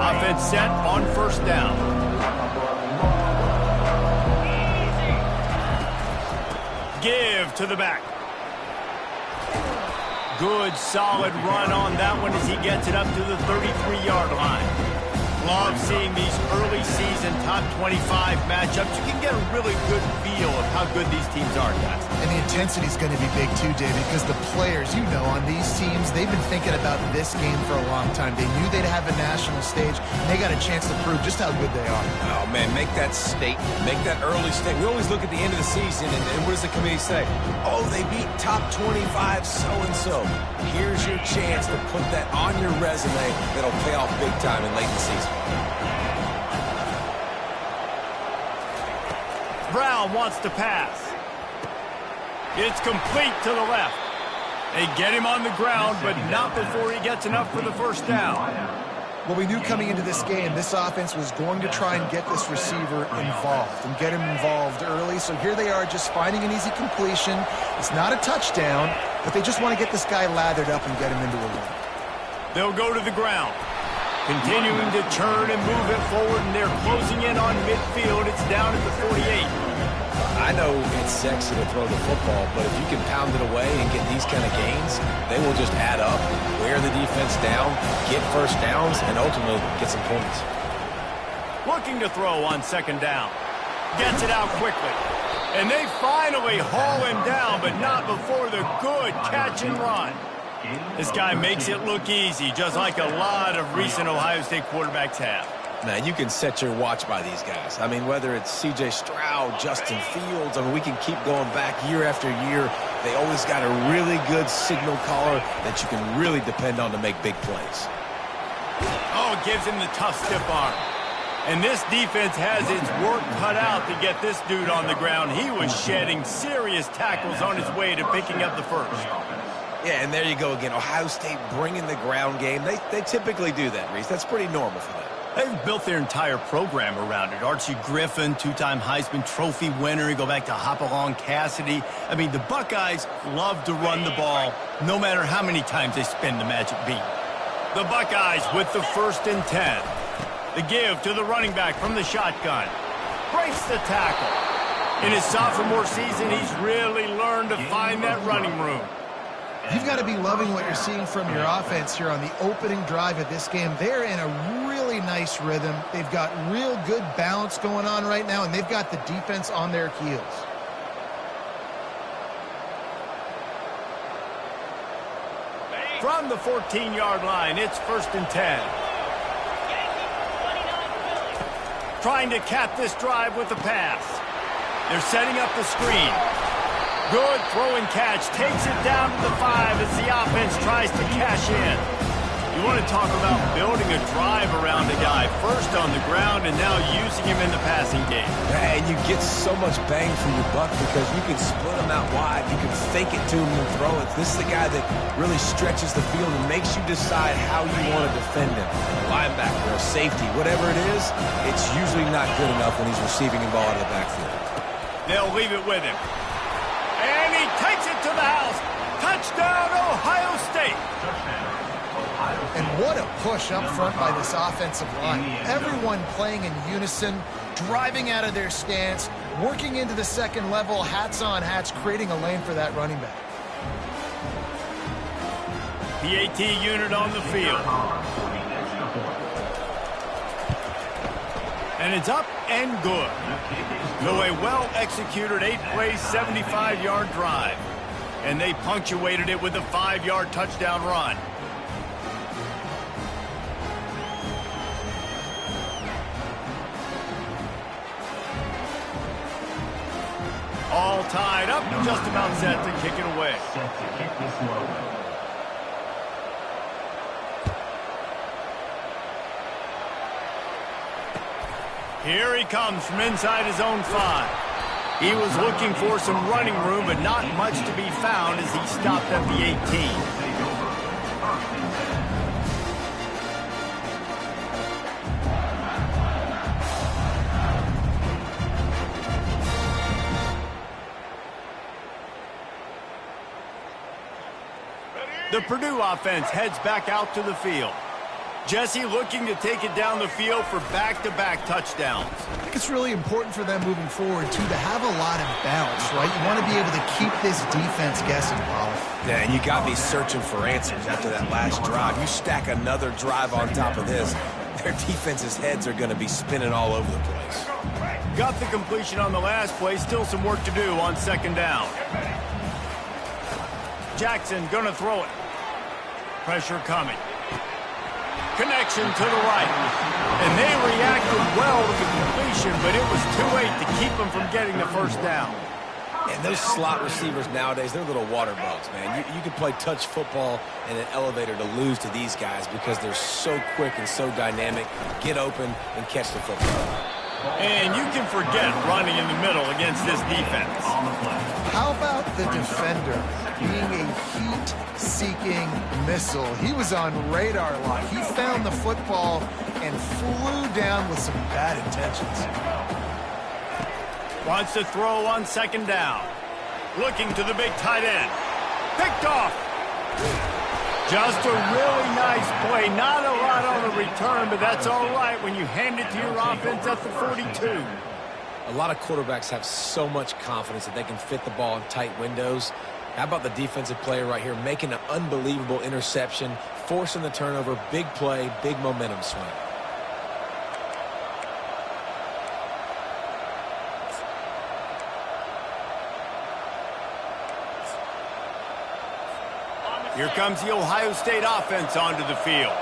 Offense set on first down. Give to the back. Good, solid run on that one as he gets it up to the 33-yard line. Love seeing these early season top 25 matchups. You can get a really good feel of how good these teams are, guys. And the intensity is going to be big too, David, because the players, you know, on these teams, they've been thinking about this game for a long time. They knew they'd have a national stage, and they got a chance to prove just how good they are. Oh, man, make that statement. Make that early statement. We always look at the end of the season, and what does the committee say? Oh, they beat top 25 so-and-so. Here's your chance to put that on your resume that'll pay off big time in late in the season. Brown wants to pass. It's complete to the left. They get him on the ground, but not before he gets enough for the first down. Well, we knew coming into this game, this offense was going to try and get this receiver involved and get him involved early. So here they are just finding an easy completion. It's not a touchdown, but they just want to get this guy lathered up and get him into a run. They'll go to the ground. Continuing to turn and move it forward, and they're closing in on midfield. It's down at the 48. I know it's sexy to throw the football, but if you can pound it away and get these kind of gains, they will just add up, wear the defense down, get first downs, and ultimately get some points. Looking to throw on second down. Gets it out quickly. And they finally haul him down, but not before the good catch and run. This guy makes it look easy, just like a lot of recent Ohio State quarterbacks have. Now, you can set your watch by these guys. I mean, whether it's C.J. Stroud, Justin Fields, I mean, we can keep going back year after year. They always got a really good signal caller that you can really depend on to make big plays. Oh, it gives him the tough stiff arm. And this defense has its work cut out to get this dude on the ground. He was shedding serious tackles on his way to picking up the first. Yeah, and there you go again. Ohio State bringing the ground game. They typically do that, Reese. That's pretty normal for them. They've built their entire program around it. Archie Griffin, two-time Heisman Trophy winner. You go back to Hopalong Cassidy. I mean, the Buckeyes love to run the ball no matter how many times they spin the magic beat. The Buckeyes with the 1st and 10. The give to the running back from the shotgun. Breaks the tackle. In his sophomore season, he's really learned to find that running room. You've got to be loving what you're seeing from your offense here on the opening drive of this game. They're in a really nice rhythm. They've got real good balance going on right now, and they've got the defense on their heels. From the 14-yard line, it's 1st and 10. Trying to cap this drive with a pass. They're setting up the screen. Good throw and catch. Takes it down to the 5 as the offense tries to cash in. You want to talk about building a drive around a guy. First on the ground and now using him in the passing game. And you get so much bang for your buck because you can split him out wide. You can fake it to him and throw it. This is the guy that really stretches the field and makes you decide how you want to defend him. A linebacker or safety, whatever it is, it's usually not good enough when he's receiving the ball out of the backfield. They'll leave it with him. And he takes it to the house. Touchdown, Ohio State. And what a push up front by this offensive line. Everyone playing in unison, driving out of their stance, working into the second level, hats on hats, creating a lane for that running back. PAT unit on the field. And it's up and good. So a well-executed 8-play, 75-yard drive. And they punctuated it with a 5-yard touchdown run. All tied up, just about set to kick it away. Here he comes from inside his own 5. He was looking for some running room, but not much to be found as he stopped at the 18. The Purdue offense heads back out to the field. Jesse looking to take it down the field for back-to-back touchdowns. I think it's really important for them moving forward, too, to have a lot of bounce, right? You want to be able to keep this defense guessing, Paulie. Yeah, and you got me searching for answers after that last drive. You stack another drive on top of this, their defense's heads are going to be spinning all over the place. Got the completion on the last play. Still some work to do on second down. Jackson going to throw it. Pressure coming. Connection to the right. And they reacted well to the completion, but it was too late to keep them from getting the first down. And those slot receivers nowadays, they're little water bugs, man. You can play touch football in an elevator to lose to these guys because they're so quick and so dynamic. Get open and catch the football. And you can forget running in the middle against this defense. How about the defender being a heat-seeking missile? He was on radar lock. He found the football and flew down with some bad intentions. Wants to throw on second down. Looking to the big tight end. Picked off. Just a really nice play. Not a lot on the return, but that's all right when you hand it to your offense at the 42. A lot of quarterbacks have so much confidence that they can fit the ball in tight windows. How about the defensive player right here making an unbelievable interception, forcing the turnover, big play, big momentum swing. Here comes the Ohio State offense onto the field.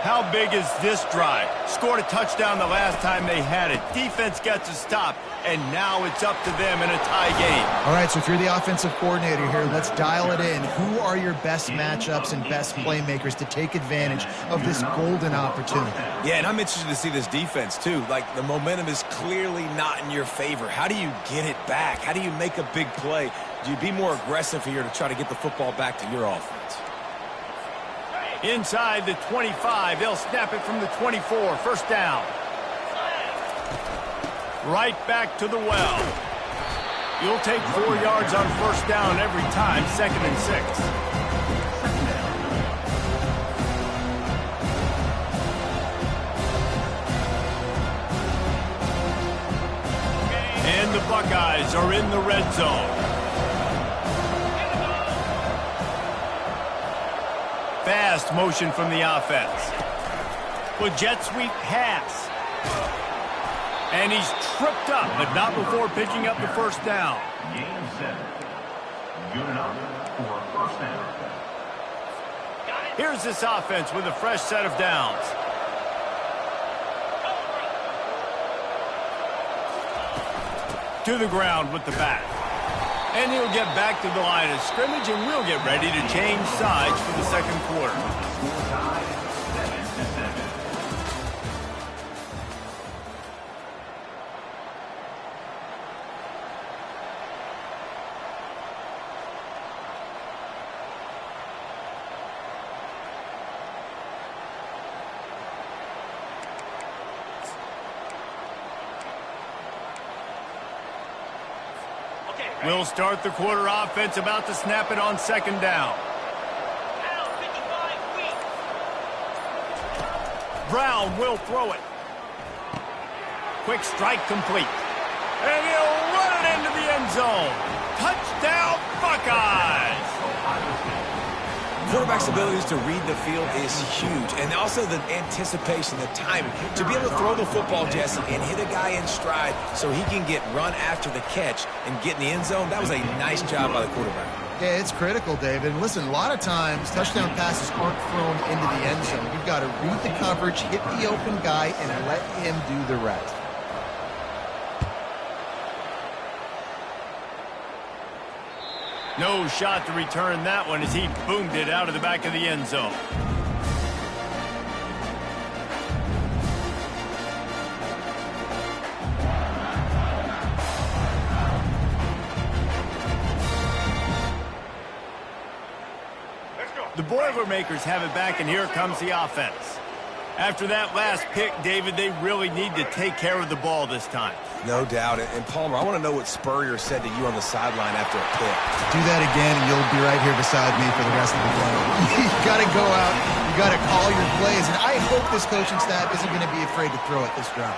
How big is this drive? Scored a touchdown the last time they had it. Defense gets a stop, and now it's up to them in a tie game. All right, so if you're the offensive coordinator here, let's dial it in. Who are your best matchups and best playmakers to take advantage of this golden opportunity? Yeah, and I'm interested to see this defense, too. Like, the momentum is clearly not in your favor. How do you get it back? How do you make a big play? Do you be more aggressive here to try to get the football back to your offense? Inside the 25, they'll snap it from the 24. First down. Right back to the well. You'll take 4 yards on first down every time, 2nd and 6. And the Buckeyes are in the red zone. Fast motion from the offense. With jet sweep pass. And he's tripped up, but not before picking up the first down. Gain 7. Good enough for first down. Here's this offense with a fresh set of downs. To the ground with the back. And he'll get back to the line of scrimmage, and we'll get ready to change sides for the second quarter. We'll start the quarter offense, about to snap it on second down. Brown will throw it. Quick strike complete. And he'll run it into the end zone. Touchdown, Buckeyes! Quarterback's abilities to read the field is huge, and also the anticipation, the timing. To be able to throw the football, Jesse, and hit a guy in stride so he can get run after the catch and get in the end zone, that was a nice job by the quarterback. Yeah, it's critical, David. And listen, a lot of times touchdown passes aren't thrown into the end zone. You've got to read the coverage, hit the open guy, and let him do the rest. No shot to return that one as he boomed it out of the back of the end zone. The Boilermakers have it back, and here comes the offense. After that last pick, David, they really need to take care of the ball this time. No doubt. And Palmer, I want to know what Spurrier said to you on the sideline after a pick. Do that again, and you'll be right here beside me for the rest of the game. You got to go out. You got to call your plays. And I hope this coaching staff isn't going to be afraid to throw at this drive.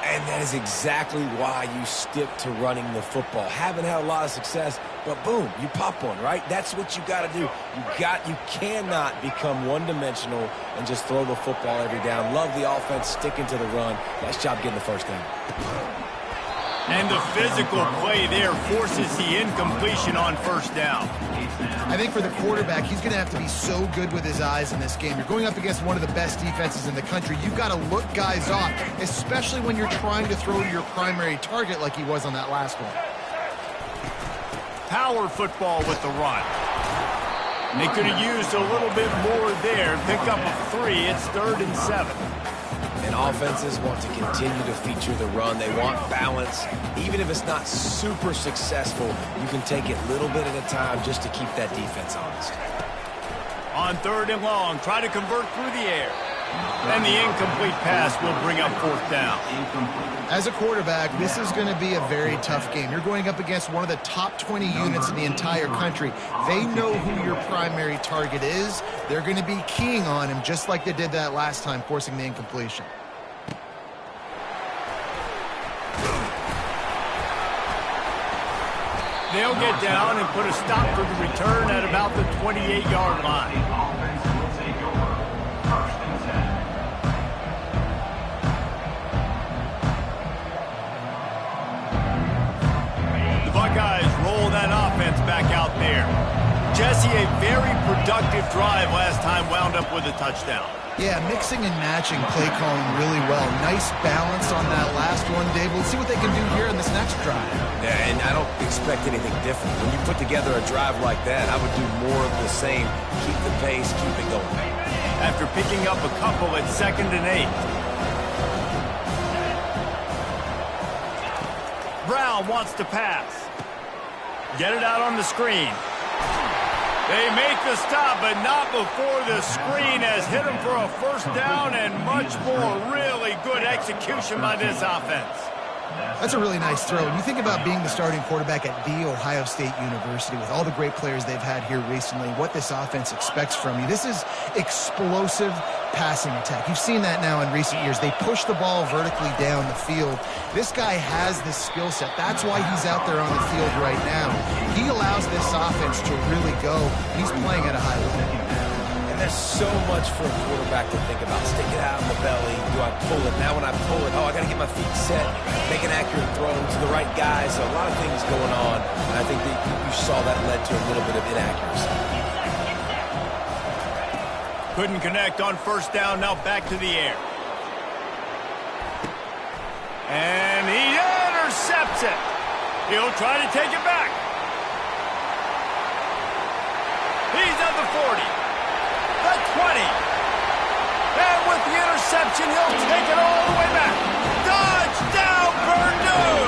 And that is exactly why you stick to running the football. Haven't had a lot of success, but boom, you pop one, right? That's what you got to do. You cannot become one-dimensional and just throw the football every down. Love the offense, sticking to the run. Nice job getting the first down. And the physical play there forces the incompletion on first down. I think for the quarterback, he's going to have to be so good with his eyes in this game. You're going up against one of the best defenses in the country. You've got to look guys off, especially when you're trying to throw to your primary target like he was on that last one. Power football with the run. And they could have used a little bit more there. Pick up a 3. It's 3rd and 7. And offenses want to continue to feature the run. They want balance. Even if it's not super successful, you can take it little bit at a time just to keep that defense honest. On 3rd and long, try to convert through the air. And the incomplete pass will bring up 4th down. As a quarterback, this is going to be a very tough game. You're going up against one of the top 20 units in the entire country. They know who your primary target is. They're going to be keying on him just like they did that last time, forcing the incompletion. They'll get down and put a stop for the return at about the 28-yard line. Buckeyes roll that offense back out there. Jesse, a very productive drive last time, wound up with a touchdown. Yeah, mixing and matching play calling really well. Nice balance on that last one, Dave. We'll see what they can do here in this next drive. Yeah, and I don't expect anything different. When you put together a drive like that, I would do more of the same. Keep the pace, keep it going. After picking up a couple at 2nd and 8. Brown wants to pass. Get it out on the screen. They make the stop, but not before the screen has hit him for a 1st down and much more. Really good execution by this offense. That's a really nice throw. When you think about being the starting quarterback at The Ohio State University with all the great players they've had here recently, what this offense expects from you, this is explosive passing attack. You've seen that now in recent years. They push the ball vertically down the field. This guy has this skill set. That's why he's out there on the field right now. He allows this offense to really go. He's playing at a high level. And there's so much for a quarterback to think about. Stick it out in the belly. Do I pull it? Now when I pull it, I got to get my feet set, make an accurate throw to the right guy. So a lot of things going on. And I think that you saw that led to a little bit of inaccuracy. Couldn't connect on 1st down. Now back to the air. And he intercepts it. He'll try to take it back. He's at the 40. The 20. And with the interception, he'll take it all the way back. Touchdown, Purdue!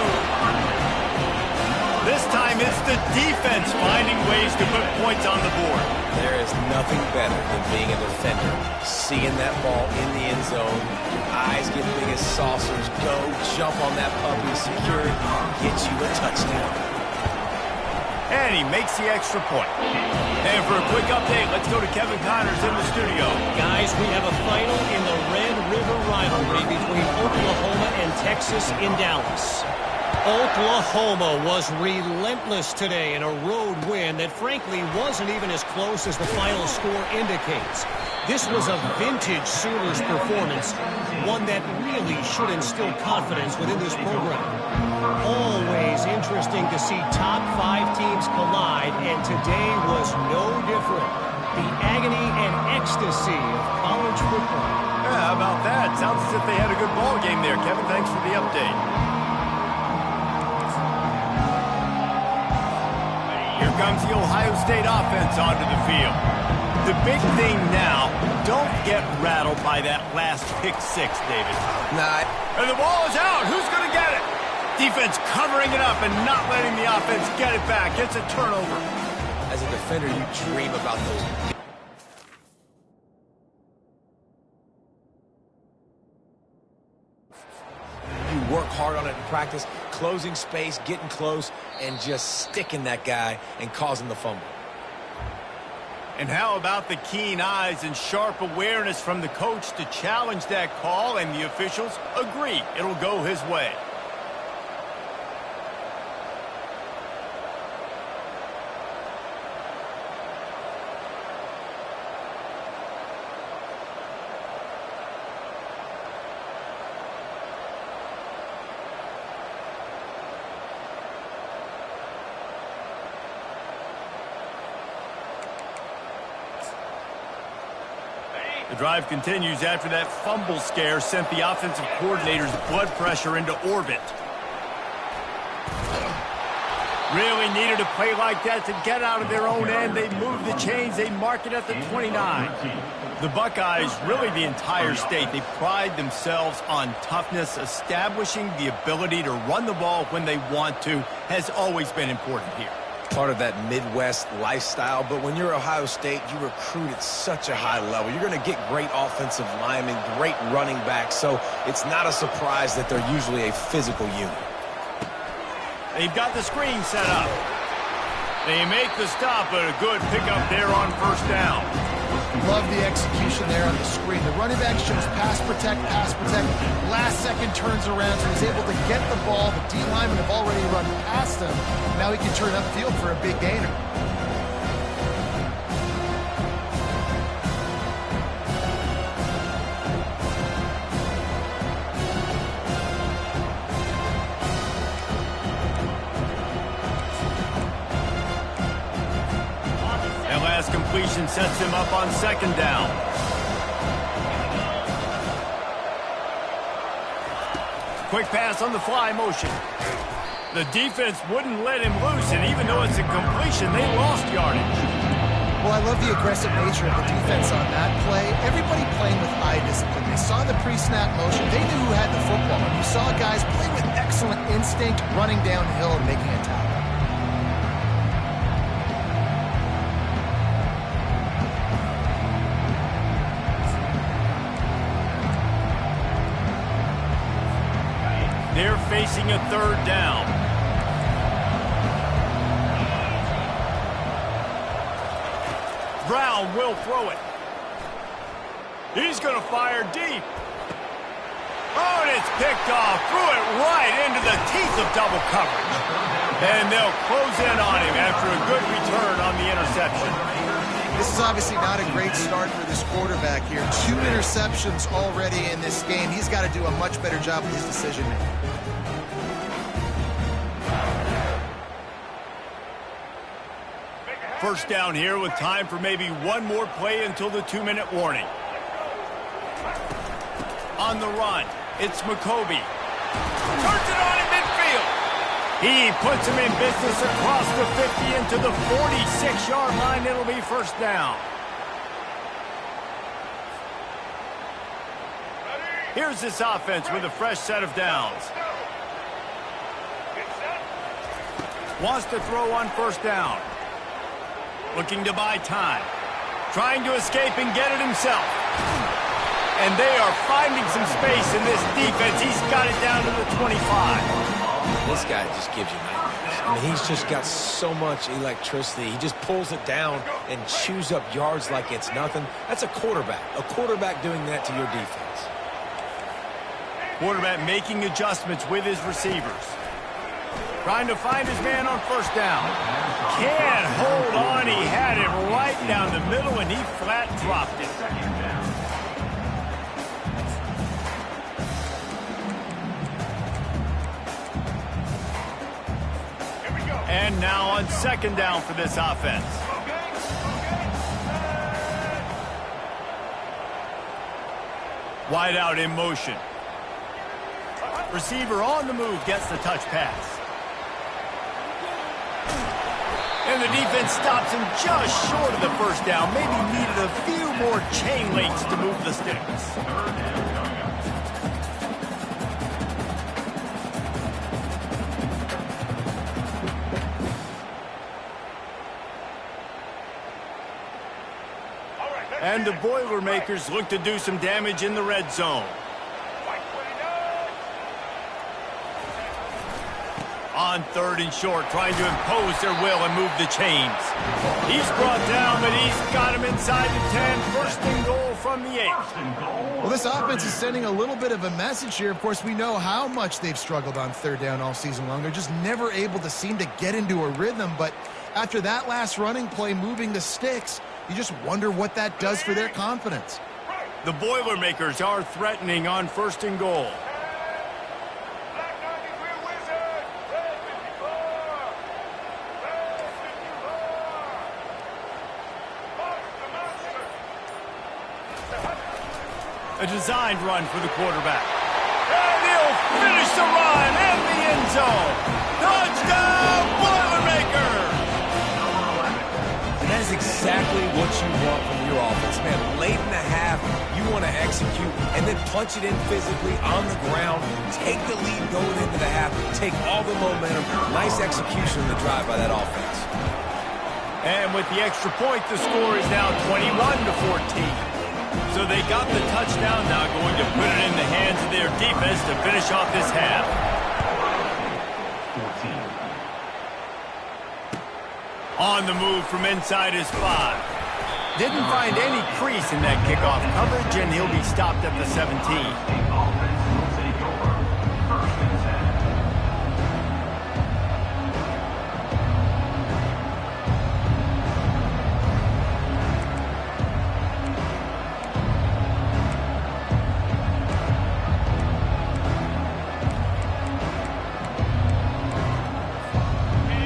This time it's the defense finding ways to put points on the board. There is nothing better than being a defender. Seeing that ball in the end zone, your eyes get big as saucers, go jump on that puppy, secure it, get you a touchdown. And he makes the extra point. And for a quick update, let's go to Kevin Connors in the studio. Guys, we have a final in the Red River rivalry between Oklahoma and Texas in Dallas. Oklahoma was relentless today in a road win that frankly wasn't even as close as the final score indicates. This was a vintage Sooners performance, one that really should instill confidence within this program. Always interesting to see top 5 teams collide, and today was no different. The agony and ecstasy of college football. Yeah, how about that? Sounds as if they had a good ball game there, Kevin. Thanks for the update. Here comes the Ohio State offense onto the field. The big thing now, don't get rattled by that last pick 6, David. Nah. And the ball is out. Who's going to get it? Defense covering it up and not letting the offense get it back. Gets a turnover. As a defender, you dream about those work hard on it in practice, closing space, getting close, and just sticking that guy and causing the fumble. And how about the keen eyes and sharp awareness from the coach to challenge that call, and the officials agree it'll go his way. The drive continues after that fumble scare sent the offensive coordinator's blood pressure into orbit. Really needed a play like that to get out of their own end. They move the chains. They mark it at the 29. The Buckeyes, really the entire state, they pride themselves on toughness. Establishing the ability to run the ball when they want to has always been important here. Part of that Midwest lifestyle, but when you're Ohio State, you recruit at such a high level. You're going to get great offensive linemen, great running backs, so it's not a surprise that they're usually a physical unit. They've got the screen set up. They make the stop, but a good pickup there on first down. Love the execution there on the screen. The running back shows pass protect, last second turns around, so he's able to get the ball. The D linemen have already run past him. Now he can turn upfield for a big gainer. Completion sets him up on second down. Quick pass on the fly motion. The defense wouldn't let him loose, and even though it's a completion, they lost yardage. Well, I love the aggressive nature of the defense on that play. Everybody playing with eye discipline. They saw the pre-snap motion. They knew who had the football. And you saw guys play with excellent instinct, running downhill and making a tackle. They're facing a third down. Brown will throw it. He's going to fire deep. Oh, and it's picked off. Threw it right into the teeth of double coverage. And they'll close in on him after a good return on the interception. This is obviously not a great start for this quarterback here. 2 interceptions already in this game. He's got to do a much better job with his decision-making. First down here with time for maybe one more play until the 2-minute warning. On the run, it's McCoby. Turns it on in midfield. He puts him in business across the 50 into the 46-yard line. It'll be first down. Here's this offense with a fresh set of downs. Wants to throw on first down. Looking to buy time. Trying to escape and get it himself. And they are finding some space in this defense. He's got it down to the 25. This guy just gives you nightmares. I mean, he's just got so much electricity. He just pulls it down and chews up yards like it's nothing. That's a quarterback. A quarterback doing that to your defense. Quarterback making adjustments with his receivers. Trying to find his man on first down. Can't hold on. He had it right down the middle, and he flat dropped it. And now on second down for this offense. Wide out in motion. Receiver on the move gets the touch pass. And the defense stops him just short of the first down. Maybe needed a few more chain links to move the sticks. And the Boilermakers look to do some damage in the red zone. On 3rd and short, trying to impose their will and move the chains. He's brought down, but he's got him inside the 10. 1st and goal from the 8. Well, this offense is sending a little bit of a message here. Of course, we know how much they've struggled on 3rd down all season long. They're just never able to seem to get into a rhythm. But after that last running play, moving the sticks, you just wonder what that does for their confidence. The Boilermakers are threatening on 1st and goal. A designed run for the quarterback. And he'll finish the run in the end zone. Touchdown, Boilermakers! And that is exactly what you want from your offense, man. Late in the half, you want to execute and then punch it in physically on the ground. Take the lead going into the half. Take all the momentum. Nice execution on the drive by that offense. And with the extra point, the score is now 21-14. So they got the touchdown, now going to put it in the hands of their defense to finish off this half. 14. On the move from inside his 5. Didn't find any crease in that kickoff coverage, and he'll be stopped at the 17.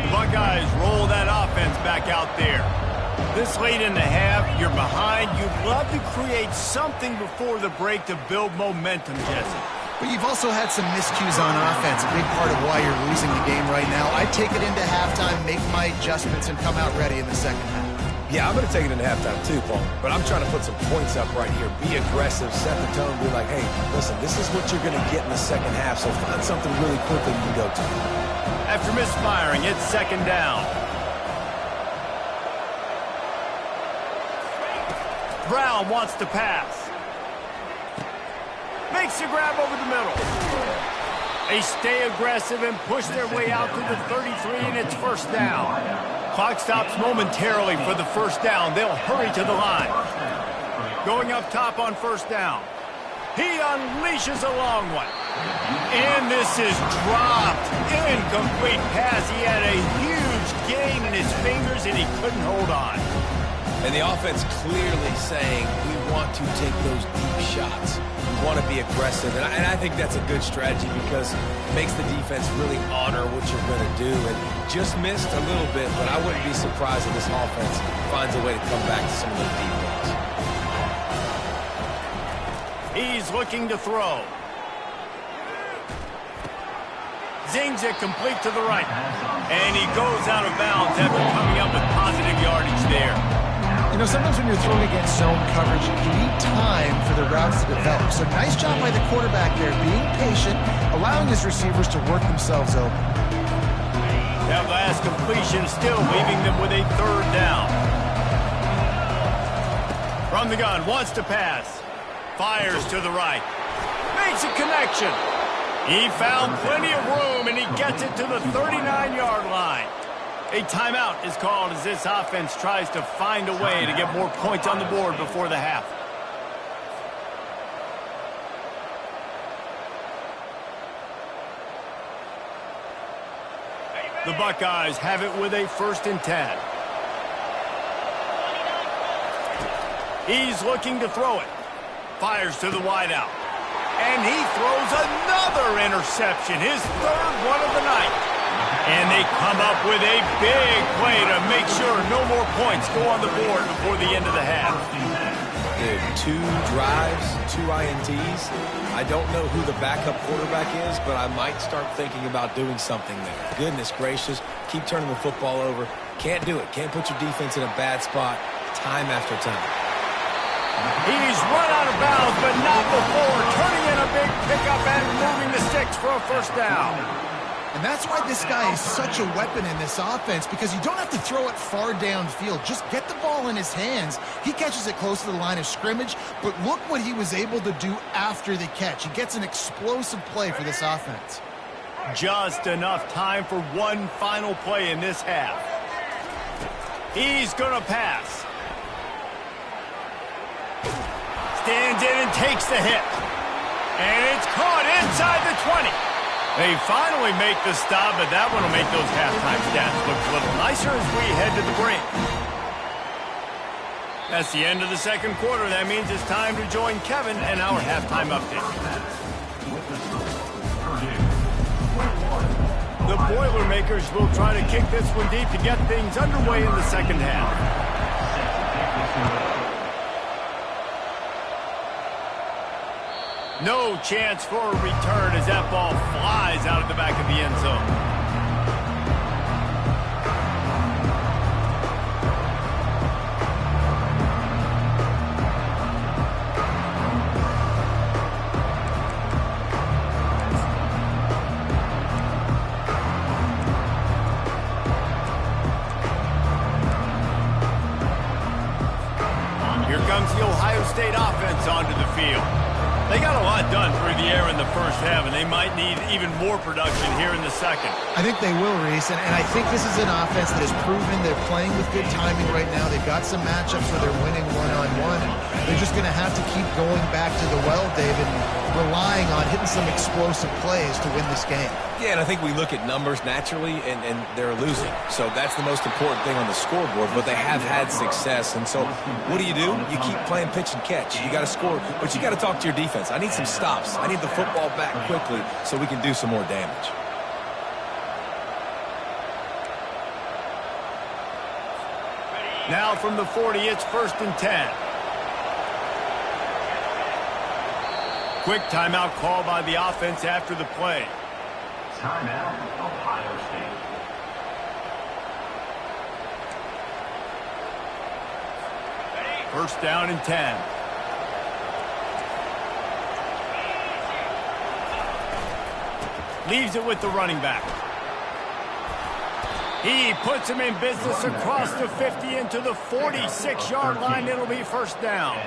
Buckeyes roll that offense back out there. This late in the half, you're behind. You'd love to create something before the break to build momentum, Jesse. But you've also had some miscues on offense, a big part of why you're losing the game right now. I'd take it into halftime, make my adjustments, and come out ready in the second half. Yeah, I'm going to take it into halftime too, Paul. But I'm trying to put some points up right here. Be aggressive, set the tone, be like, hey, listen, this is what you're going to get in the second half, so find something really quickly you can go to. After misfiring, it's 2nd down. Brown wants to pass. Makes the grab over the middle. They stay aggressive and push their way out to the 33, and it's 1st down. Clock stops momentarily for the 1st down. They'll hurry to the line. Going up top on 1st down. He unleashes a long one. And this is dropped. Incomplete pass. He had a huge gain in his fingers, and he couldn't hold on. And the offense clearly saying, we want to take those deep shots. We want to be aggressive. And I think that's a good strategy because it makes the defense really honor what you're going to do. And just missed a little bit, but I wouldn't be surprised if this offense finds a way to come back to some of those deep ones. He's looking to throw. Zings it complete to the right. And he goes out of bounds after coming up with positive yardage there. You know, sometimes when you're throwing against zone coverage, you need time for the routes to develop. So nice job by the quarterback there, being patient, allowing his receivers to work themselves open. That last completion still leaving them with a 3rd down. From the gun, wants to pass. Fires to the right. Makes a connection. He found plenty of room, and he gets it to the 39-yard line. A timeout is called as this offense tries to find a way to get more points on the board before the half. The Buckeyes have it with a 1st and 10. He's looking to throw it. Fires to the wideout. And he throws another interception, his 3rd one of the night. And they come up with a big play to make sure no more points go on the board before the end of the half. Dude, 2 drives, 2 INTs. I don't know who the backup quarterback is, but I might start thinking about doing something there. Goodness gracious, keep turning the football over. Can't do it. Can't put your defense in a bad spot time after time. He's run out of bounds, but not before turning in a big pickup and moving the sticks for a 1st down. And that's why this guy is such a weapon in this offense, because you don't have to throw it far downfield. Just get the ball in his hands. He catches it close to the line of scrimmage, but look what he was able to do after the catch. He gets an explosive play for this offense. Just enough time for one final play in this half. He's going to pass. Stands in and takes the hit. And it's caught inside the 20. They finally make the stop, but that one will make those halftime stats look a little nicer as we head to the break. That's the end of the second quarter. That means it's time to join Kevin and our halftime update. The Boilermakers will try to kick this one deep to get things underway in the second half. No chance for a return as that ball flies out of the back of the end zone. Here comes the Ohio State offense onto the field. They got a lot done through the air in the first half, and they might need even more production here in the second. I think they will, Reese, and I think this is an offense that has proven they're playing with good timing right now. They've got some matchups where they're winning one-on-one, and they're just going to have to keep going back to the well, David, and relying on hitting some explosive plays to win this game. Yeah, and I think we look at numbers naturally, and they're losing. So that's the most important thing on the scoreboard, but they have had success. And so what do? You keep playing pitch and catch. You got to score, but you got to talk to your defense. I need some stops. I need the football back quickly so we can do some more damage. Now from the 40, it's 1st and 10. Quick timeout call by the offense after the play. Timeout, Ohio State. First down and 10. Leaves it with the running back. He puts him in business across the 50 into the 46-yard line. It'll be first down.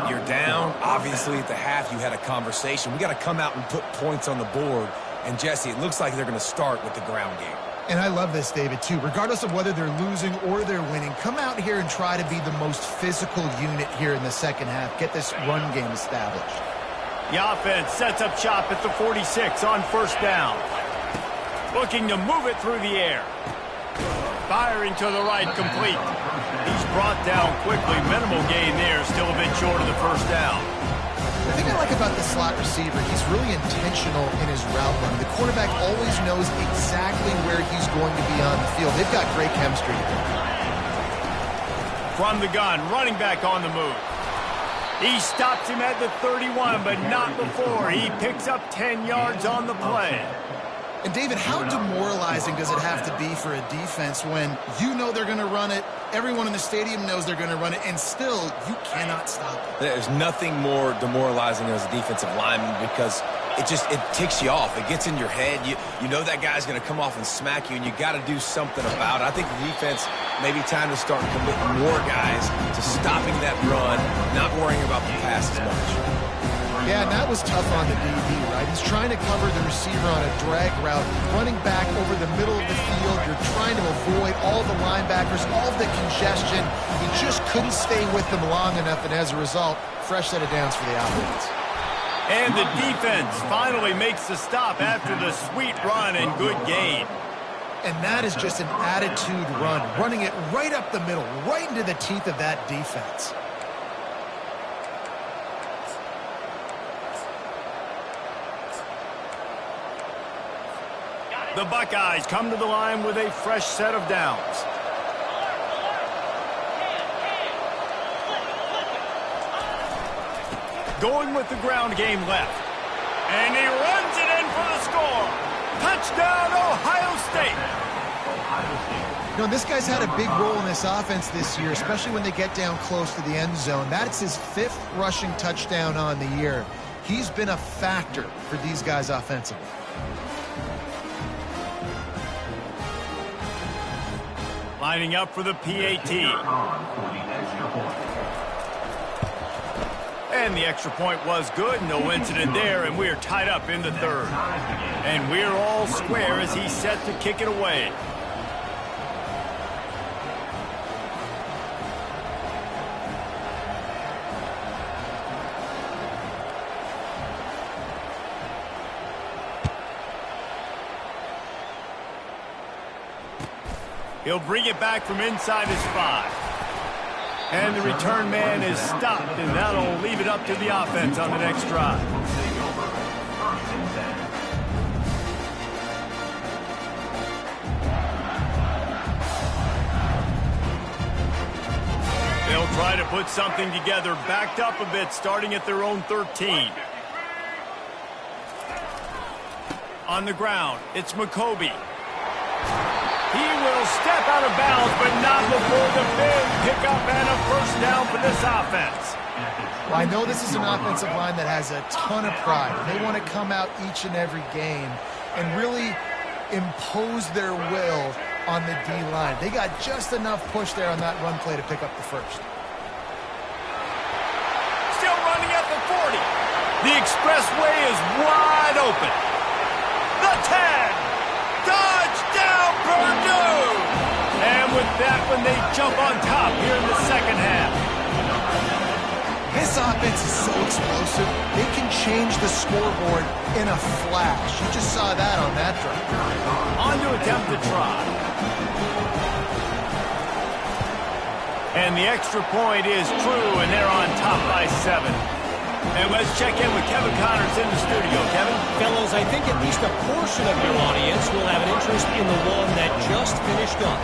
You're down. Obviously, at the half, you had a conversation. We got to come out and put points on the board. And, Jesse, it looks like they're going to start with the ground game. And I love this, David, too. Regardless of whether they're losing or they're winning, come out here and try to be the most physical unit here in the second half. Get this run game established. The offense sets up shop at the 46 on first down. Looking to move it through the air. Firing to the right, complete. He's brought down quickly. Minimal gain there, still a bit short of the first down. The thing I like about the slot receiver, he's really intentional in his route run. The quarterback always knows exactly where he's going to be on the field. They've got great chemistry. From the gun, running back on the move. He stops him at the 31, but not before. He picks up 10 yards on the play. And, David, how demoralizing does it have to be for a defense when you know they're going to run it, everyone in the stadium knows they're going to run it, and still you cannot stop it? There's nothing more demoralizing as a defensive lineman because it ticks you off. It gets in your head. You know that guy's going to come off and smack you, and you got to do something about it. I think the defense maybe time to start committing more guys to stopping that run, not worrying about the pass as much. Yeah, and that was tough on the DB, right? He's trying to cover the receiver on a drag route, running back over the middle of the field. You're trying to avoid all the linebackers, all the congestion. He just couldn't stay with them long enough, and as a result, fresh set of downs for the offense. And the defense finally makes the stop after the sweet run and good gain. And that is just an attitude run, running it right up the middle, right into the teeth of that defense. The Buckeyes come to the line with a fresh set of downs. Going with the ground game left. And he runs it in for the score. Touchdown, Ohio State. You know, this guy's had a big role in this offense this year, especially when they get down close to the end zone. That's his 5th rushing touchdown on the year. He's been a factor for these guys offensively. Lining up for the PAT. And the extra point was good. No incident there, and we are tied up in the third. And we're all square as he's set to kick it away. He'll bring it back from inside his 5. And the return man is stopped, and that'll leave it up to the offense on the next drive. They'll try to put something together, backed up a bit, starting at their own 13. On the ground, it's McCoby. He will step out of bounds, but not before the big pickup and a first down for this offense. Well, I know this is an offensive line that has a ton of pride. They want to come out each and every game and really impose their will on the D-line. They got just enough push there on that run play to pick up the first. Still running at the 40. The expressway is wide open. The 10. Touchdown, Purdue! And with that one, they jump on top here in the second half. This offense is so explosive, they can change the scoreboard in a flash. You just saw that on that drive. On to attempt to try. And the extra point is true, and they're on top by 7. And let's check in with Kevin Connors in the studio. Kevin? Fellas, I think at least a portion of your audience will have an interest in the one that just finished up.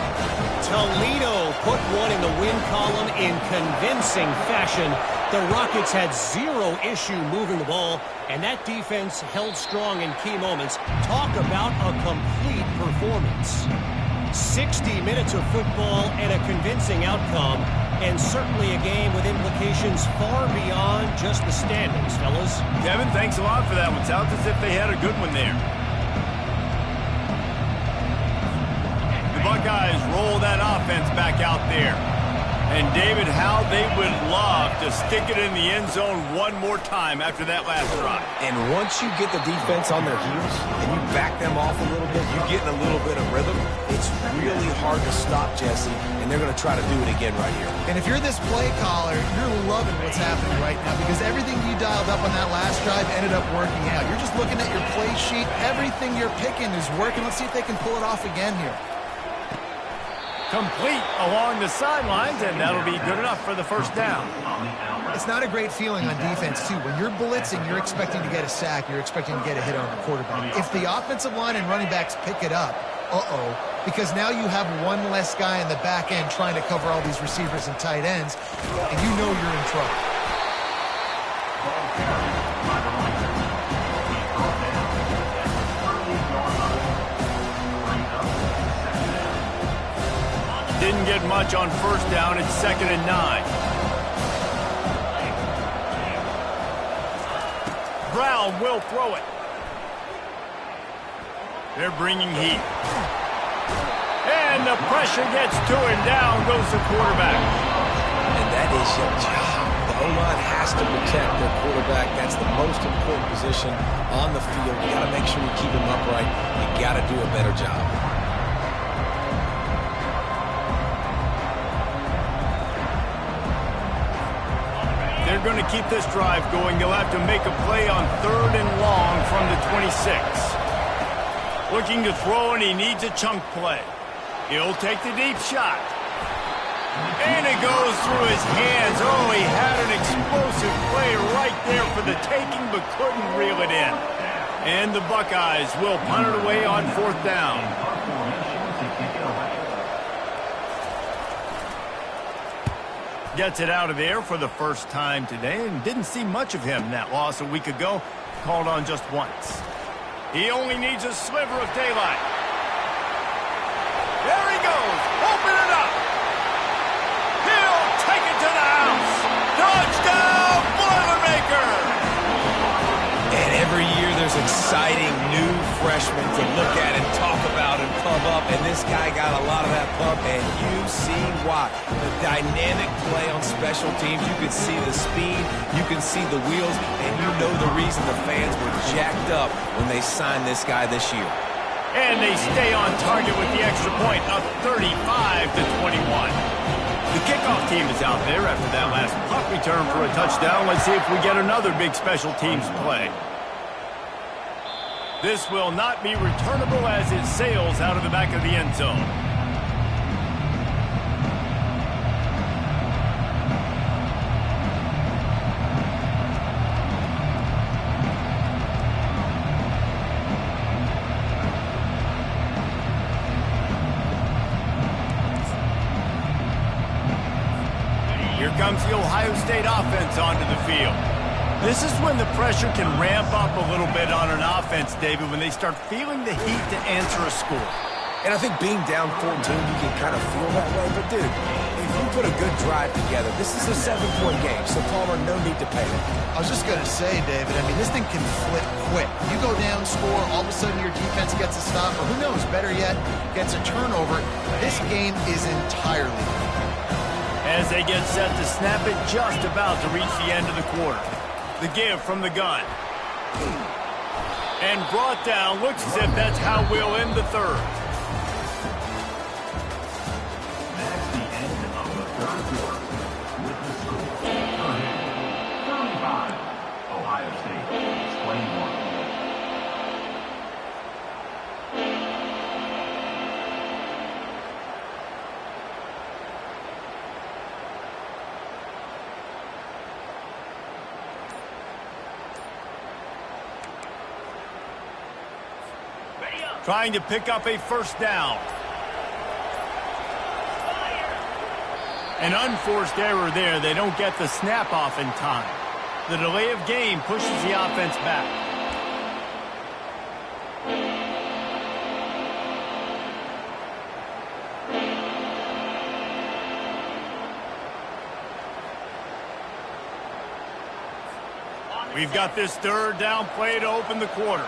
Toledo put one in the win column in convincing fashion. The Rockets had zero issue moving the ball, and that defense held strong in key moments. Talk about a complete performance. 60 minutes of football and a convincing outcome, and certainly a game with implications far beyond just the standings, fellas. Kevin, thanks a lot for that one. Sounds as if they had a good one there. The Buckeyes roll that offense back out there. And, David, how they would love to stick it in the end zone one more time after that last drive. And once you get the defense on their heels and you back them off a little bit, you get in a little bit of rhythm, it's really hard to stop, Jesse, and they're going to try to do it again right here. And if you're this play caller, you're loving what's happening right now because everything you dialed up on that last drive ended up working out. You're just looking at your play sheet. Everything you're picking is working. Let's see if they can pull it off again here. Complete along the sidelines, and that'll be good enough for the first down. It's not a great feeling on defense, too. When you're blitzing, you're expecting to get a sack. You're expecting to get a hit on the quarterback. If the offensive line and running backs pick it up, because now you have one less guy in the back end trying to cover all these receivers and tight ends, and you know you're in trouble. Didn't get much on first down. It's 2nd and 9. Brown will throw it. They're bringing heat. And the pressure gets to him. Down goes the quarterback. And that is your job. The O-line has to protect their quarterback. That's the most important position on the field. You got to make sure you keep him upright. You got to do a better job. They're going to keep this drive going. They'll have to make a play on 3rd and long from the 26. Looking to throw, and he needs a chunk play. He'll take the deep shot. And it goes through his hands. Oh, he had an explosive play right there for the taking, but couldn't reel it in. And the Buckeyes will punt it away on 4th down. Gets it out of there for the first time today, and didn't see much of him in that loss a week ago. Called on just once. He only needs a sliver of daylight. There he goes. Open it up. He'll take it to the house. Touchdown, Boilermaker. And every year there's a exciting new freshman to look at and talk about and pump up, and this guy got a lot of that pump, and you see why. The dynamic play on special teams, you can see the speed, you can see the wheels, and you know the reason the fans were jacked up when they signed this guy this year. And they stay on target with the extra point, up 35-21. The kickoff team is out there after that last punt return for a touchdown. Let's see if we get another big special teams play. This will not be returnable as it sails out of the back of the end zone. Here comes the Ohio State offense onto the field. This is when the pressure can ramp up a little bit on an offense, David, when they start feeling the heat to answer a score. And I think being down 14, you can kind of feel that way. But, dude, if you put a good drive together, this is a 7-point game, so Palmer, no need to panic. I was just going to say, David, I mean, this thing can flip quick. You go down, score, all of a sudden your defense gets a stop, or who knows, better yet, gets a turnover. This game is entirely different. As they get set to snap it, just about to reach the end of the quarter. The give from the gun. And brought down. Looks as if that's how we'll end the third. That's the end of the third quarter. With the score, 35, Ohio State 21. Trying to pick up a first down. An unforced error there. They don't get the snap off in time. The delay of game pushes the offense back. We've got this third down play to open the quarter.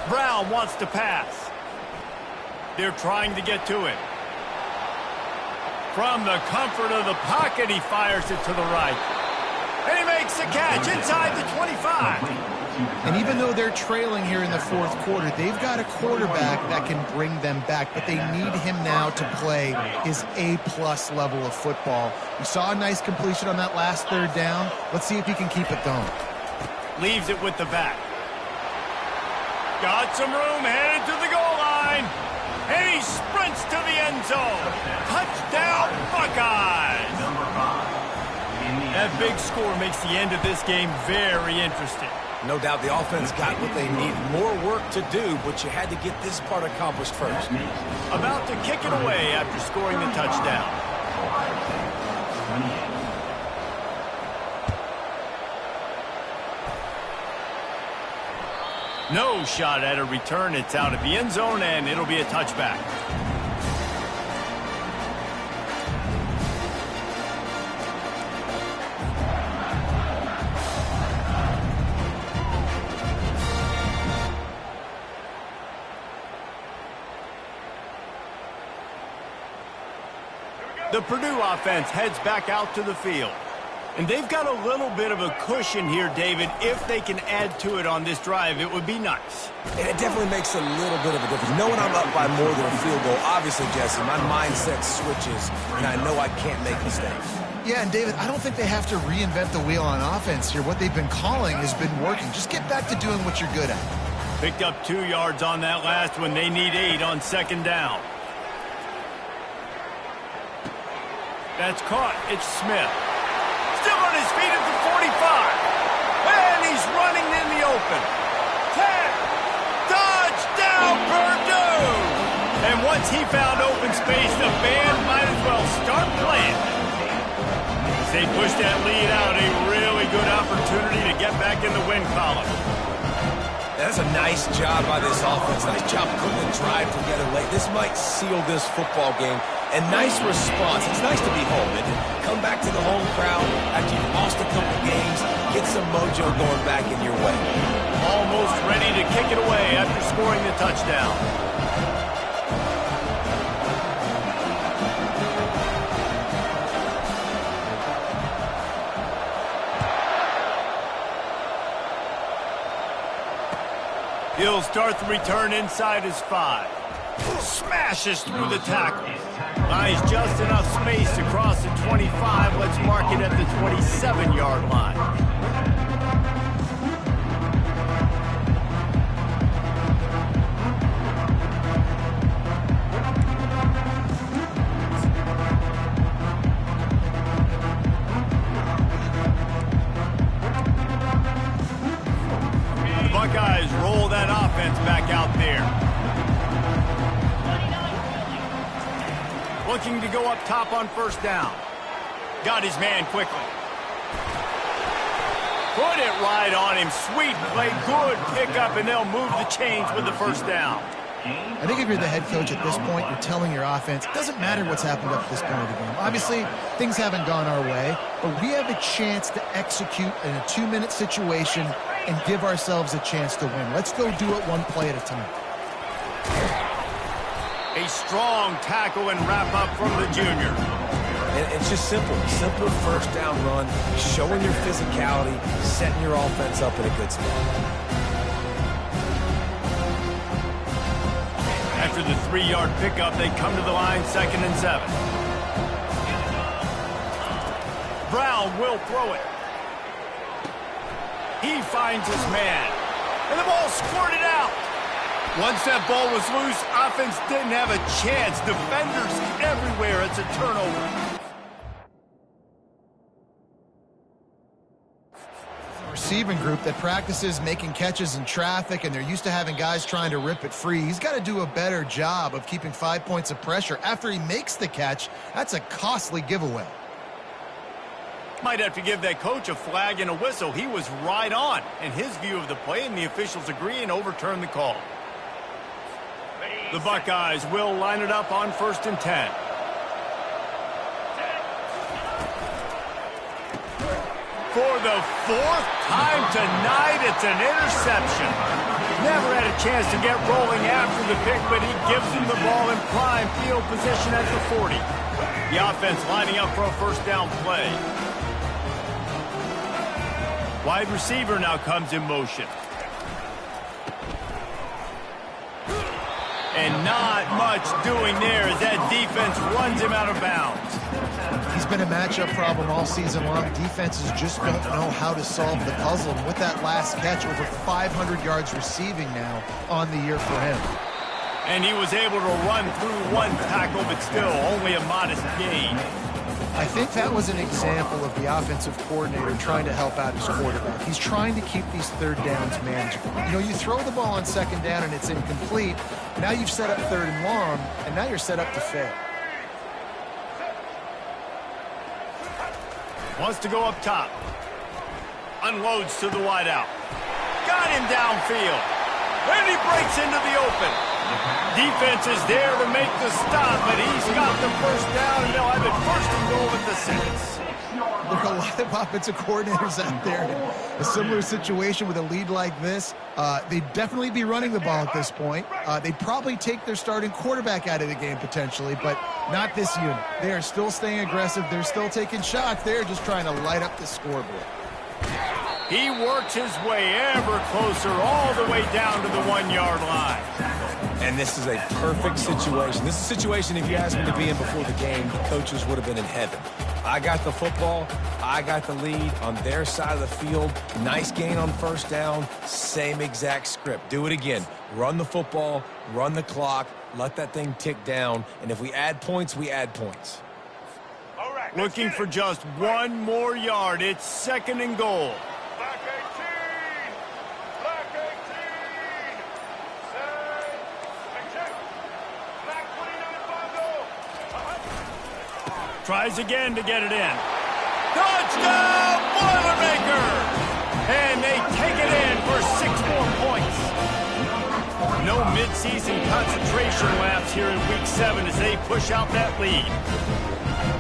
Brown wants to pass. They're trying to get to it. From the comfort of the pocket, he fires it to the right. And he makes the catch inside the 25. And even though they're trailing here in the fourth quarter, they've got a quarterback that can bring them back, but they need him now to play his A-plus level of football. We saw a nice completion on that last third down. Let's see if he can keep it going. Leaves it with the back. Got some room, headed to the goal line. And he sprints to the end zone. Touchdown, Buckeyes. That big score makes the end of this game very interesting. No doubt the offense got what they need. More work to do, but you had to get this part accomplished first. About to kick it away after scoring the touchdown. No shot at a return. It's out of the end zone, and it'll be a touchback. The Purdue offense heads back out to the field. And they've got a little bit of a cushion here, David. If they can add to it on this drive, it would be nice. And it definitely makes a little bit of a difference. Knowing I'm up by more than a field goal, obviously, Jesse, my mindset switches, and I know I can't make mistakes. Yeah, and David, I don't think they have to reinvent the wheel on offense here. What they've been calling has been working. Just get back to doing what you're good at. Picked up 2 yards on that last one. They need 8 on second down. That's caught. It's Smith. Still on his feet at the 45. And he's running in the open. 10. Touchdown, Purdue! And once he found open space, the band might as well start playing. As they push that lead out, a really good opportunity to get back in the win column. That's a nice job by this offense. Nice job putting the drive together late. This might seal this football game. And nice response. It's nice to be home and come back to the home crowd after you've lost a couple games some mojo going back in your way. Almost ready to kick it away after scoring the touchdown. He'll start the return inside his 5. Smashes through the tackle. Buys just enough space to cross the 25. Let's mark it at the 27-yard line. The Buckeyes roll that offense back out there. Looking to go up top on first down. Got his man quickly. Put it right on him. Sweet play. Good pickup, and they'll move the chains with the first down. I think if you're the head coach at this point, you're telling your offense, it doesn't matter what's happened up to this point of the game. Obviously, things haven't gone our way, but we have a chance to execute in a 2-minute situation and give ourselves a chance to win. Let's go do it one play at a time. A strong tackle and wrap up from the junior. And it's just simple. Simple first down run, showing your physicality, setting your offense up in a good spot. After the 3-yard pickup, they come to the line, 2nd and 7. Brown will throw it. He finds his man. And the ball squirted out. Once that ball was loose, offense didn't have a chance. Defenders everywhere. It's a turnover. Receiving group that practices making catches in traffic, and they're used to having guys trying to rip it free. He's got to do a better job of keeping 5 points of pressure after he makes the catch. That's a costly giveaway. Might have to give that coach a flag and a whistle. He was right on in his view of the play, and the officials agree and overturn the call. The Buckeyes will line it up on 1st and 10. For the 4th time tonight, it's an interception. Never had a chance to get rolling after the pick, but he gives him the ball in prime field position at the 40. The offense lining up for a first down play. Wide receiver now comes in motion. And not much doing there as that defense runs him out of bounds. He's been a matchup problem all season long. Defenses just don't know how to solve the puzzle. And with that last catch, over 500 yards receiving now on the year for him. And he was able to run through one tackle, but still only a modest gain. I think that was an example of the offensive coordinator trying to help out his quarterback. He's trying to keep these third downs manageable. You know, you throw the ball on second down and it's incomplete. Now you've set up 3rd and long, and now you're set up to fail. Wants to go up top. Unloads to the wideout. Got him downfield. And he breaks into the open. Defense is there to make the stop, but he's got the first down, and they'll have it 1st and goal at the 6. There are a lot of offensive coordinators out there in a similar situation with a lead like this. They'd definitely be running the ball at this point. They'd probably take their starting quarterback out of the game potentially, but not this unit. They are still staying aggressive. They're still taking shots. They're just trying to light up the scoreboard. He works his way ever closer all the way down to the 1-yard line. And this is a perfect situation. This is a situation, if you asked me to be in before the game, the coaches would have been in heaven. I got the football. I got the lead on their side of the field. Nice gain on first down. Same exact script. Do it again. Run the football, run the clock, let that thing tick down. And if we add points, we add points. Looking for just 1 more yard. It's 2nd and goal. Tries again to get it in. Touchdown, Boilermaker! And they take it in for 6 more points. No midseason concentration laps here in Week 7 as they push out that lead.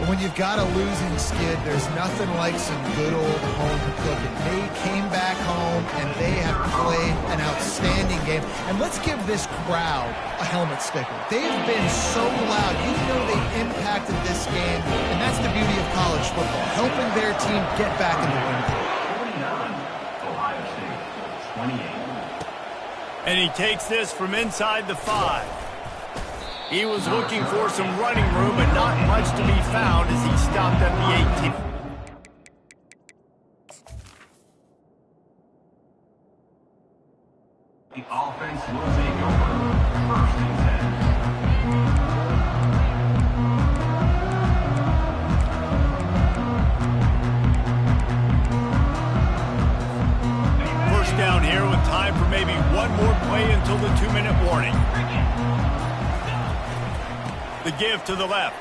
But when you've got a losing skid, there's nothing like some good old home cooking. They came back home, and they have played an outstanding game. And let's give this crowd a helmet sticker. They've been so loud. You know they impacted this game, and that's the beauty of college football, helping their team get back in the win column. 49, Ohio State, 28. And he takes this from inside the 5. He was looking for some running room, but not much to be found as he stopped at the 18. The offense will take over. 1st and 10. First down here with time for maybe one more play until the 2-minute warning. The give to the left.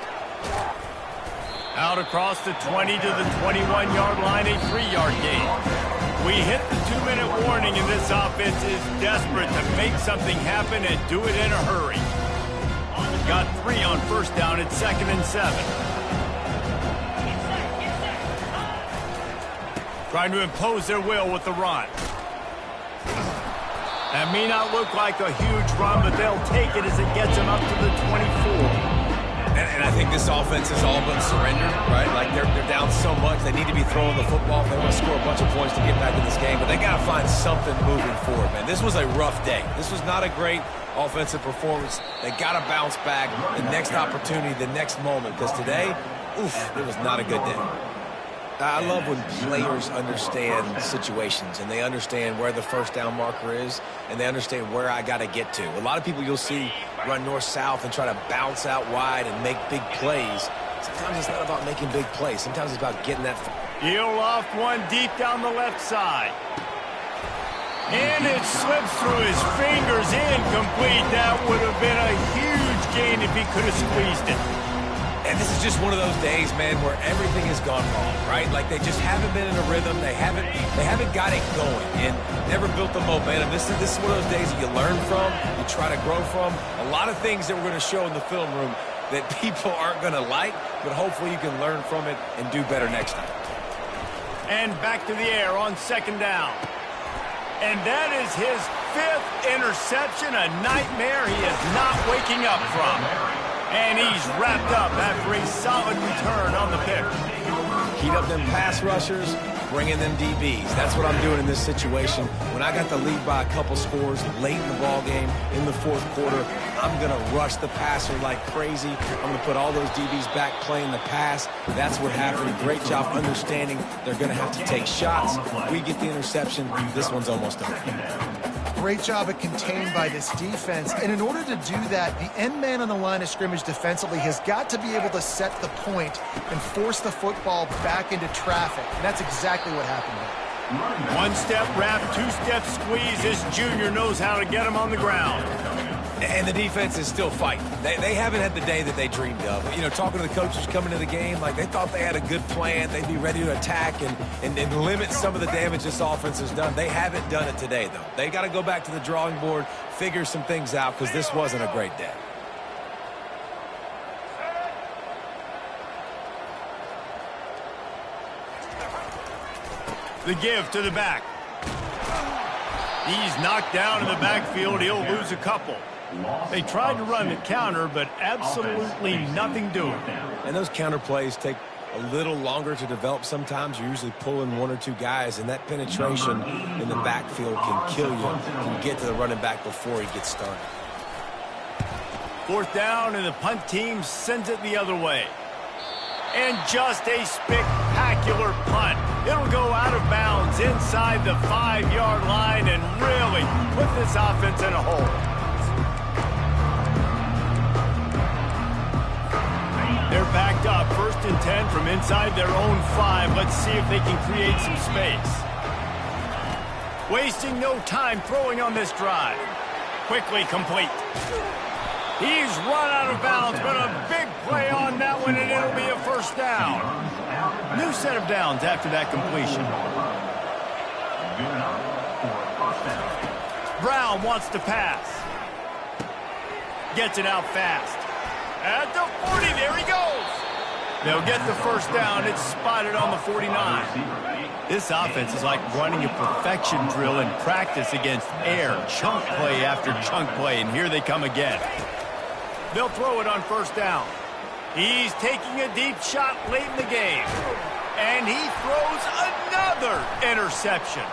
Out across the 20 to the 21-yard line, a 3-yard gain. We hit the 2-minute warning, and this offense is desperate to make something happen and do it in a hurry. Got 3 on first down at 2nd and 7. Trying to impose their will with the run. That may not look like a huge run, but they'll take it as it gets them up to the 24. And I think this offense is all but surrendered, right? Like, they're down so much. They need to be throwing the football if they want to score a bunch of points to get back in this game. But they got to find something moving forward, man. This was a rough day. This was not a great offensive performance. They got to bounce back the next opportunity, the next moment. Because today, oof, it was not a good day. I love when players understand situations and they understand where the first down marker is and they understand where I got to get to. A lot of people you'll see run north-south and try to bounce out wide and make big plays. Sometimes it's not about making big plays. Sometimes it's about getting that. He'll off one deep down the left side. And it slips through his fingers, incomplete. That would have been a huge gain if he could have squeezed it. And this is just one of those days, man, where everything has gone wrong, right? Like, they just haven't been in a rhythm. They haven't got it going and never built the momentum. This is one of those days that you learn from, you try to grow from. A lot of things that we're going to show in the film room that people aren't going to like, but hopefully you can learn from it and do better next time. And back to the air on 2nd down. And that is his 5th interception, a nightmare he is not waking up from. And he's wrapped up after a solid return on the pick. Heat up them pass rushers, bring in them DBs. That's what I'm doing in this situation. When I got the lead by a couple scores late in the ball game, in the 4th quarter, I'm going to rush the passer like crazy. I'm going to put all those DBs back playing the pass. That's what happened. Great job understanding they're going to have to take shots. We get the interception. This one's almost over. Great job at contained by this defense. And in order to do that, the end man on the line of scrimmage defensively has got to be able to set the point and force the football back into traffic. And that's exactly what happened there. 1-step wrap, 2-step squeeze. This junior knows how to get him on the ground. And the defense is still fighting. They haven't had the day that they dreamed of. You know, talking to the coaches coming to the game, like they thought they had a good plan. They'd be ready to attack and limit some of the damage this offense has done. They haven't done it today, though. They got to go back to the drawing board, figure some things out, because this wasn't a great day. The give to the back. He's knocked down in the backfield. He'll lose a couple. They tried to run the counter, but absolutely nothing doing. And those counter plays take a little longer to develop sometimes. You're usually pulling 1 or 2 guys, and that penetration in the backfield can kill you. Can get to the running back before he gets started. 4th down, and the punt team sends it the other way. And just a spectacular punt. It'll go out of bounds inside the 5-yard line and really put this offense in a hole. They're backed up, 1st and 10 from inside their own 5. Let's see if they can create some space. Wasting no time throwing on this drive. Quickly complete. He's run out of bounds, but a big play on that one, and it'll be a 1st down. New set of downs after that completion. Brown wants to pass. Gets it out fast. At the 40, there he goes. They'll get the first down. It's spotted on the 49. This offense is like running a perfection drill in practice against air, chunk play after chunk play, and here they come again. They'll throw it on first down. He's taking a deep shot late in the game. And he throws another interception.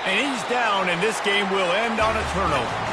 And he's down, and this game will end on a turnover.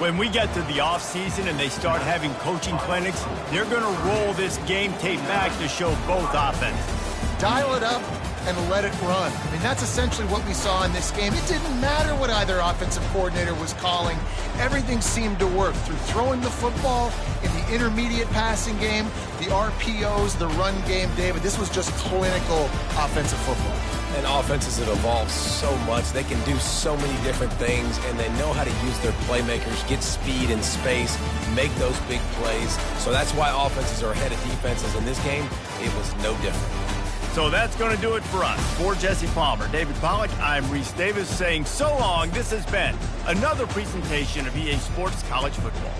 When we get to the offseason and they start having coaching clinics, they're going to roll this game tape back to show both offenses. Dial it up and let it run. I mean, that's essentially what we saw in this game. It didn't matter what either offensive coordinator was calling. Everything seemed to work through throwing the football in the intermediate passing game, the RPOs, the run game. David, this was just clinical offensive football. And offenses have evolved so much. They can do so many different things, and they know how to use their playmakers, get speed and space, make those big plays. So that's why offenses are ahead of defenses. In this game, it was no different. So that's going to do it for us. For Jesse Palmer, David Pollack, I'm Reese Davis saying so long. This has been another presentation of EA Sports College Football.